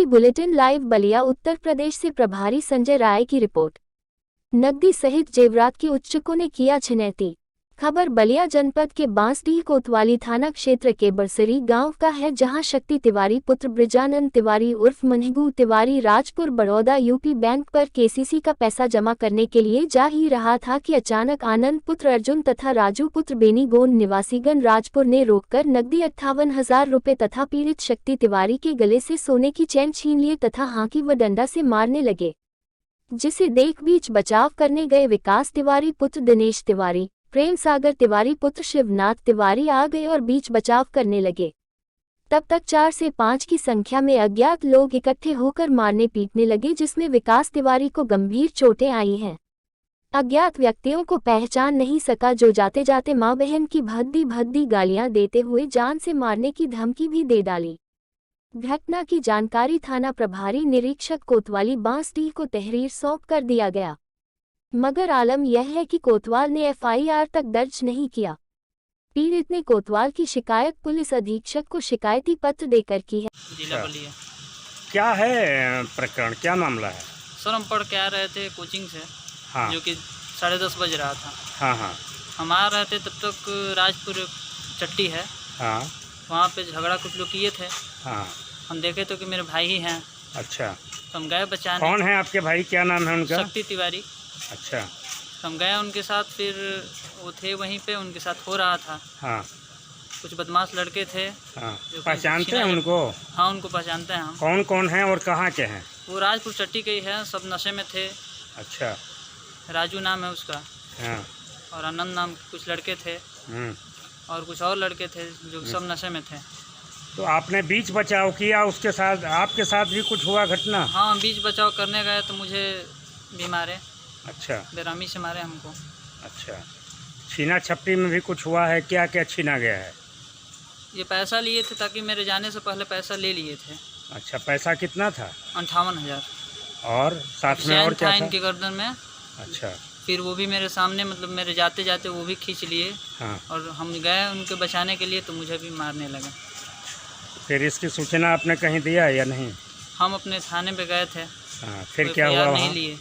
Bulletin live Ballia Uttar Pradesh से प्रभारी संजय राय की रिपोर्ट। नकदी सहित जेवरात के उच्चकों ने किया छिनैती। खबर बलिया जनपद के बांसडीह कोतवाली थाना क्षेत्र के बरसरी गांव का है, जहां शक्ति तिवारी पुत्र ब्रिजानंद तिवारी उर्फ मनहगू तिवारी राजपुर बड़ौदा यूपी बैंक पर केसीसी का पैसा जमा करने के लिए जा ही रहा था कि अचानक आनंद पुत्र अर्जुन तथा राजू पुत्र बेनीगोंड निवासीगण राजपुर ने रोककर नकदी 58,000 रुपये तथा पीड़ित शक्ति तिवारी के गले से सोने की चैन छीन लिए तथा हांकी व डंडा से मारने लगे, जिसे देख बीच बचाव करने गए विकास तिवारी पुत्र दिनेश तिवारी, प्रेम सागर तिवारी पुत्र शिवनाथ तिवारी आ गए और बीच बचाव करने लगे। तब तक 4 से 5 की संख्या में अज्ञात लोग इकट्ठे होकर मारने पीटने लगे, जिसमें विकास तिवारी को गंभीर चोटें आई हैं। अज्ञात व्यक्तियों को पहचान नहीं सका, जो जाते जाते मां बहन की भद्दी भद्दी गालियां देते हुए जान से मारने की धमकी भी दे डाली। घटना की जानकारी थाना प्रभारी निरीक्षक कोतवाली बांसडीह को तहरीर सौंप कर दिया गया, मगर आलम यह है कि कोतवाल ने एफआईआर तक दर्ज नहीं किया। पीड़ित ने कोतवाल की शिकायत पुलिस अधीक्षक को शिकायती पत्र देकर की है। जिला बलिया। क्या है प्रकरण, क्या मामला है? सर, हम पढ़ के आ रहे थे कोचिंग से। हाँ। जो कि 10:30 बज रहा था। हाँ हाँ। हम आ रहे थे, तब तक राजपुर चट्टी है। हाँ। वहाँ पे झगड़ा कुछ लोग किए थे। हाँ। हम देखे तो कि मेरे भाई ही हैं। अच्छा। तो हम गए बचाने। कौन है आपके भाई, क्या नाम है उनका? शक्ति तिवारी। अच्छा। तो हम गए उनके साथ, फिर वो थे वहीं पे, उनके साथ हो रहा था। हाँ। कुछ बदमाश लड़के थे। हाँ। पहचानते हैं उनको? हाँ, उनको पहचानते हैं हम। कौन कौन है और कहाँ के हैं? वो राजपुर चट्टी के ही है, सब नशे में थे। अच्छा। राजू नाम है उसका। हाँ। और आनंद नाम के कुछ लड़के थे। और कुछ और लड़के थे जो सब नशे में थे। तो आपने बीच बचाव किया, उसके साथ आपके साथ भी कुछ हुआ घटना? हाँ, बीच बचाव करने गए तो मुझे भी मारे। अच्छा। बेरामी से मारे हमको। अच्छा। छीना झपटी में भी कुछ हुआ है? क्या क्या छीना गया है? ये पैसा लिए थे, ताकि मेरे जाने से पहले पैसा ले लिए थे। अच्छा, पैसा कितना था? 58,000। और साथ में और क्या था? इनके गर्दन में। अच्छा। फिर वो भी मेरे सामने, मतलब मेरे जाते जाते वो भी खींच लिए। हाँ। और हम गए उनके बचाने के लिए, तो मुझे भी मारने लगे। फिर इसकी सूचना आपने कहीं दिया या नहीं? हम अपने थाने पे गए थे। हाँ। फिर क्या हुआ? नहीं लिए।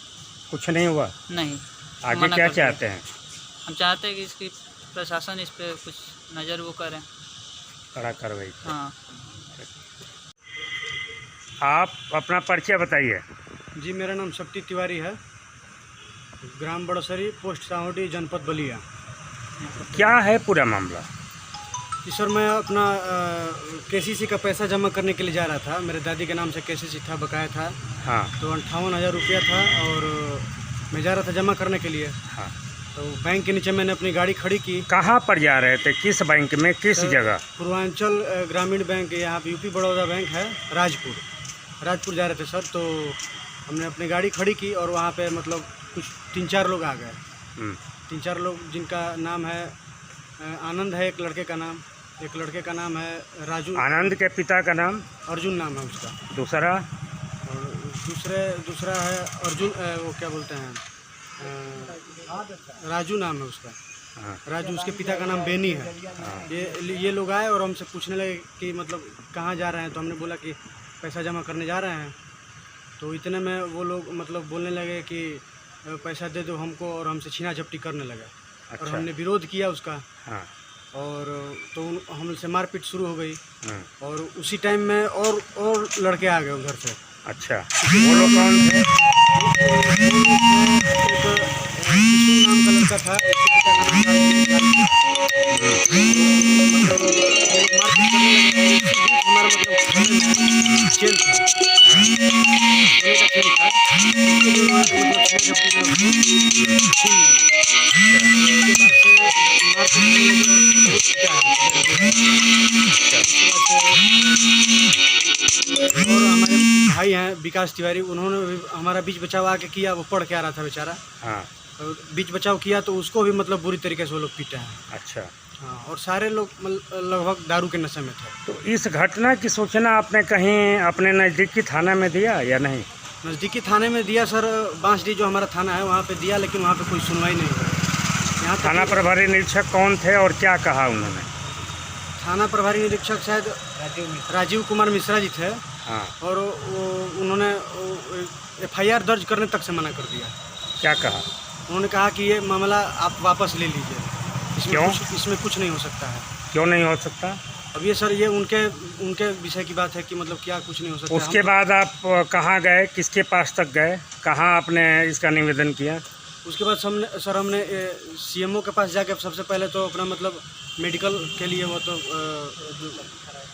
कुछ नहीं हुआ? नहीं। आगे क्या चाहते हैं? हम चाहते हैं कि इसकी प्रशासन इस पे कुछ नज़र वो करें, कड़ा कार्रवाई। हाँ। आप अपना परिचय बताइए। जी, मेरा नाम शक्ति तिवारी है, ग्राम बड़सरी, पोस्ट सावटी, जनपद बलिया। क्या है पूरा मामला? जी सर, मैं अपना केसीसी का पैसा जमा करने के लिए जा रहा था। मेरे दादी के नाम से केसीसी था, बकाया था। हाँ। तो 58,000 रुपया था और मैं जा रहा था जमा करने के लिए। हाँ। तो बैंक के नीचे मैंने अपनी गाड़ी खड़ी की। कहाँ पर जा रहे थे, किस बैंक में, किस जगह? पूर्वांचल ग्रामीण बैंक, यहाँ पे यूपी बड़ौदा बैंक है, राजपुर जा रहे थे सर। तो हमने अपनी गाड़ी खड़ी की और वहाँ पे मतलब कुछ 3-4 लोग आ गए। 3-4 लोग, जिनका नाम है आनंद है, एक लड़के का नाम, एक लड़के का नाम है राजू। आनंद के पिता का नाम? अर्जुन नाम है उसका। दूसरा? और दूसरा है अर्जुन, वो क्या बोलते हैं, राजू नाम है उसका। हाँ। राजू, उसके पिता का नाम बेनी है। हाँ। ये लोग आए और हमसे पूछने लगे कि मतलब कहाँ जा रहे हैं। तो हमने बोला कि पैसा जमा करने जा रहे हैं। तो इतने में वो लोग मतलब बोलने लगे कि पैसा दे दो हमको, और हमसे छीना झपटी करने लगे। अच्छा। और हमने विरोध किया उसका। हाँ। और तो हमसे मारपीट शुरू हो गई। हाँ। और उसी टाइम में और लड़के आ गए उधर से। अच्छा। वो लोग कौन थे? एक नाम का लड़का था, उसके पिता का नाम हमारा मतलब खेल था, और हमारे भाई हैं विकास तिवारी, उन्होंने भी हमारा बीच बचाव आके किया। वो पढ़ के आ रहा था बेचारा। हाँ। बीच बचाव किया तो उसको भी मतलब बुरी तरीके से वो लोग पीटे हैं। अच्छा। हाँ, और सारे लोग लगभग दारू के नशे में थे। तो इस घटना की सूचना आपने कहीं अपने नज़दीकी थाना में दिया या नहीं? नज़दीकी थाने में दिया सर, बांसडीह जो हमारा थाना है वहाँ पे दिया, लेकिन वहाँ पे कोई सुनवाई नहीं हुई। यहाँ थाना प्रभारी निरीक्षक कौन थे और क्या कहा उन्होंने? थाना प्रभारी निरीक्षक शायद राजीव कुमार मिश्रा जी थे। हाँ। और उन्होंने FIR दर्ज करने तक से मना कर दिया। क्या कहा? उन्होंने कहा कि ये मामला आप वापस ले लीजिए, क्यों? इसमें कुछ नहीं हो सकता है। क्यों नहीं हो सकता? अब ये सर ये उनके विषय की बात है कि मतलब क्या कुछ नहीं हो सकता। उसके बाद आप कहाँ गए, किसके पास तक गए, कहाँ आपने इसका निवेदन किया? उसके बाद हमने CMO के पास जाके सबसे पहले तो अपना मतलब मेडिकल के लिए वो तो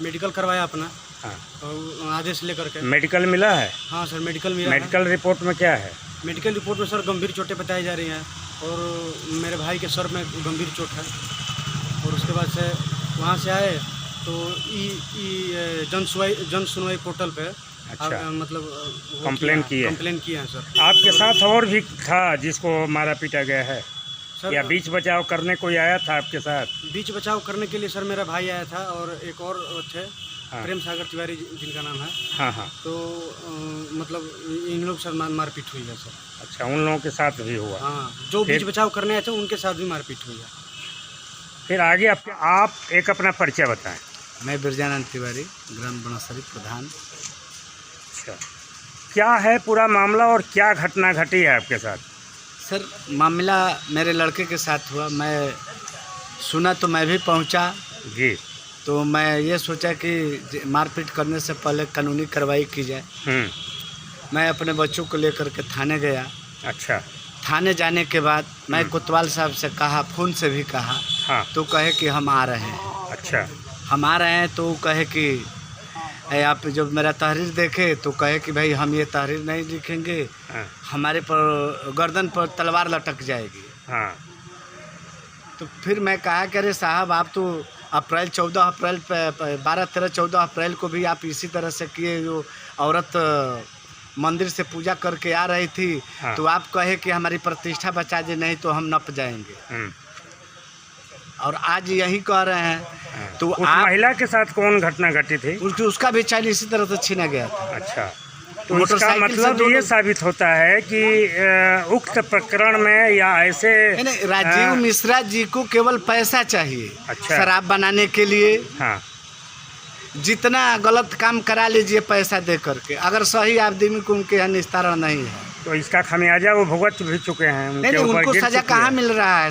मेडिकल करवाया अपना। हाँ। और आदेश लेकर के। मेडिकल मिला है? हाँ सर, मेडिकल मिला है। मेडिकल रिपोर्ट में क्या है? मेडिकल रिपोर्ट में सर गंभीर चोटें बताई जा रही हैं और मेरे भाई के सर में गंभीर चोट है। और उसके बाद से वहाँ से आए तो जन सुनवाई पोर्टल पे अच्छा। मतलब कंप्लेन किए हैं सर। आपके साथ और भी था जिसको मारा पीटा गया है सर या बीच बचाव करने कोई आया था आपके साथ? बीच बचाव करने के लिए सर मेरा भाई आया था और एक और थे। हाँ। प्रेम सागर तिवारी जिनका नाम है। हाँ हाँ। तो मतलब इन लोग सर मारपीट हुई है सर। अच्छा, उन लोगों के साथ भी हुआ? हाँ, जो बीच बचाव करने आए थे उनके साथ भी मारपीट हुई है। फिर आगे आप एक अपना परिचय बताएं। मैं बिरजानंद तिवारी, ग्राम बनसरी प्रधान। अच्छा, क्या है पूरा मामला और क्या घटना घटी है आपके साथ? सर मामला मेरे लड़के के साथ हुआ। मैं सुना तो मैं भी पहुंचा। जी। तो मैं ये सोचा कि मारपीट करने से पहले कानूनी कार्रवाई की जाए। मैं अपने बच्चों को लेकर के थाने गया। अच्छा। थाने जाने के बाद मैं कोतवाल साहब से कहा, फ़ोन से भी कहा। हाँ। तो कहे कि हम आ रहे हैं। अच्छा। हम आ रहे हैं तो वो कहे कि आप जब मेरा तहरीर देखे तो कहे कि भाई हम ये तहरीर नहीं लिखेंगे। हाँ। हमारे पर गर्दन पर तलवार लटक जाएगी। हाँ। तो फिर मैं कहा कि अरे साहब, आप तो 14 अप्रैल पे 12, 13, 14 अप्रैल को भी आप इसी तरह से किए। जो औरत मंदिर से पूजा करके आ रही थी। हाँ। तो आप कहे कि हमारी प्रतिष्ठा बचा दे, नहीं तो हम नप जाएंगे। और आज यही कह रहे हैं। तो उस आप महिला के साथ कौन घटना घटी थी? उसका भी चाइल्ड इसी तरह से छीना गया था। अच्छा, तो इसका मोटरसाइकिल से मतलब दो ये लोग- साबित होता है कि उक्त प्रकरण में या ऐसे नहीं, राजीव मिश्रा जी को केवल पैसा चाहिए। अच्छा। शराब बनाने के लिए हाँ। जितना गलत काम करा लीजिए पैसा दे करके, अगर सही आदमी को उनके यहाँ निस्तारण नहीं है। तो इसका खमियाजा वो भुगत भी चुके हैं। नहीं, ऊपर उनको गिर सजा चुकी कहाँ है। मिल रहा है?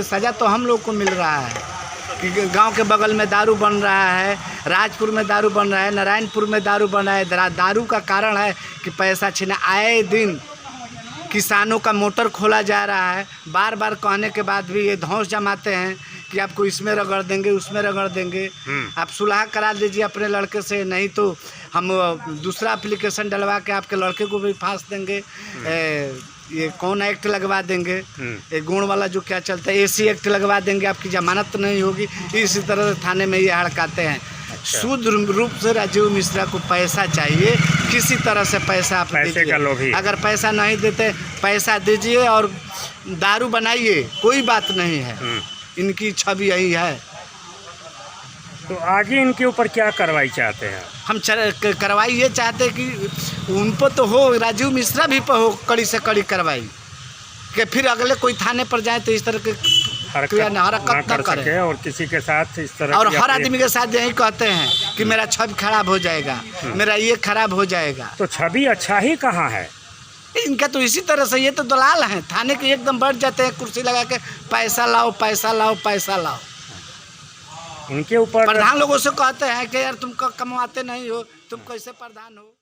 सजा तो हम लोग को मिल रहा है कि गांव के बगल में दारू बन रहा है, राजपुर में दारू बन रहा है, नारायणपुर में दारू बन रहा है। दारू का कारण है कि पैसा छीना। आए दिन किसानों का मोटर खोला जा रहा है। बार बार कहने के बाद भी ये धौंस जमाते हैं कि आपको इसमें रगड़ देंगे, उसमें रगड़ देंगे। आप सुलह करा दीजिए अपने लड़के से, नहीं तो हम दूसरा एप्लीकेशन डलवा के आपके लड़के को भी फांस देंगे। ये कौन एक्ट लगवा देंगे, ये गुण वाला जो क्या चलता है, AC एक्ट लगवा देंगे, आपकी जमानत नहीं होगी। इसी तरह से थाने में ये हड़काते हैं। अच्छा। शुद्ध रूप से राजीव मिश्रा को पैसा चाहिए, किसी तरह से पैसा आप पैसे दीजिए। का लोभी। अगर पैसा नहीं देते, पैसा दीजिए और दारू बनाइए, कोई बात नहीं है। इनकी छवि यही है। तो आगे इनके ऊपर क्या कार्रवाई चाहते हैं? हम कार्रवाई ये चाहते हैं कि उन पर तो हो, राजीव मिश्रा भी पर हो कड़ी से कड़ी कार्रवाई, कि फिर अगले कोई थाने पर जाए तो इस तरह के हरकत ना कर करे। सके और किसी के साथ इस तरह और की हर अपनी- आदमी के साथ यही कहते हैं कि मेरा छवि खराब हो जाएगा, मेरा ये खराब हो जाएगा। तो छवि अच्छा ही कहाँ है? इनका तो इसी तरह से, ये तो दलाल हैं। थाने के एकदम बैठ जाते हैं कुर्सी लगा के, पैसा लाओ, पैसा लाओ, पैसा लाओ। इनके ऊपर प्रधान लोगों से कहते हैं कि यार तुम कमाते नहीं हो, तुम कैसे प्रधान हो।